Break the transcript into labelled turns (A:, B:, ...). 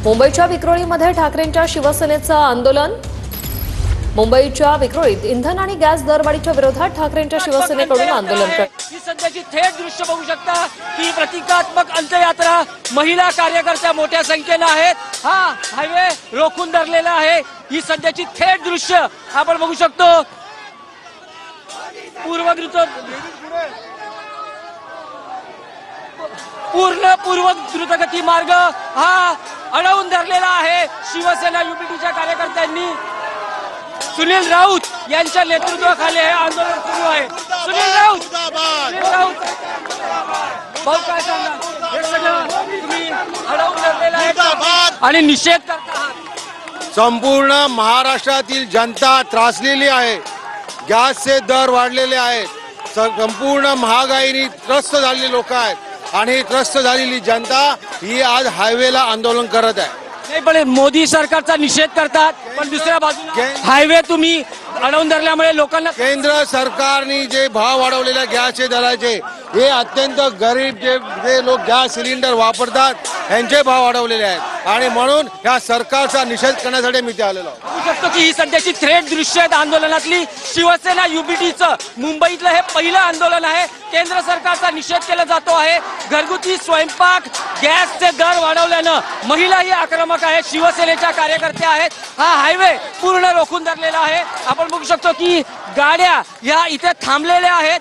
A: मुंबईच्या विक्रोळीमध्ये ठाकरेंच्या शिवसेनेचं आंदोलन। मुंबईच्या विक्रोळीत इंधन आणि गॅस दरवाढीच्या विरोधात ठाकरेंच्या शिवसेनेकडून आंदोलन
B: ही सध्याची थेट दृश्य बघू शकता की प्रतिकात्मक अंत्ययात्रा महिला कार्यकर्त्या मोठ्या संख्येने आहेत। हा हायवे रोखून धरलेला आहे। ही सध्याची थेट दृश्य आपण बघू शकतो। पूर्व द्रुतगती मार्ग हा अडवून धरलेला आहे शिवसेना युपीटीच्या कार्यकर्त्यांनी। सुनील राऊत यांच्या नेतृत्वाखाली हे आंदोलन सुरू आहे। सुनील राऊत भाऊ काय सांगा, हे सगळं तुम्ही अडवून धरलेलं आहे आणि निषेध करता आहात।
C: संपूर्ण महाराष्ट्रातील जनता त्रासलेली आहे। गॅसचे दर वाढलेले आहेत। संपूर्ण महागाईने त्रस्त झालेली लोक आहेत आणि त्रस्त झालेली जनता ही आज हायवेला आंदोलन करत आहे।
B: नाही पण मोदी सरकारचा निषेध करतात, पण दुसऱ्या बाजूला हायवे तुम्ही अडवून धरल्यामुळे लोकांना
C: केंद्र सरकारने जे भाव वाढवलेल्या गॅसचे दराचे हे अत्यंत गरीब जे लोक गॅस सिलेंडर वापरतात यांचे भाव वाढवलेले आहेत आणि म्हणून या सरकारचा निषेध करण्यासाठी मी इथे आलेलो आहे।
B: बघू शकतो की ही सध्याची थेट दृश्य आहेत आंदोलनातली। शिवसेना युपीटीचं मुंबईतलं हे पहिलं आंदोलन आहे। केंद्र सरकारचा निषेध केला जातो आहे। घरगुती स्वयंपाक गॅसचे दर वाढवल्यानं महिलाही आक्रमक आहेत, शिवसेनेच्या कार्यकर्त्या आहेत। हा हायवे पूर्ण रोखून धरलेला आहे। आपण बघू शकतो की गाड्या या इथे थांबलेल्या आहेत।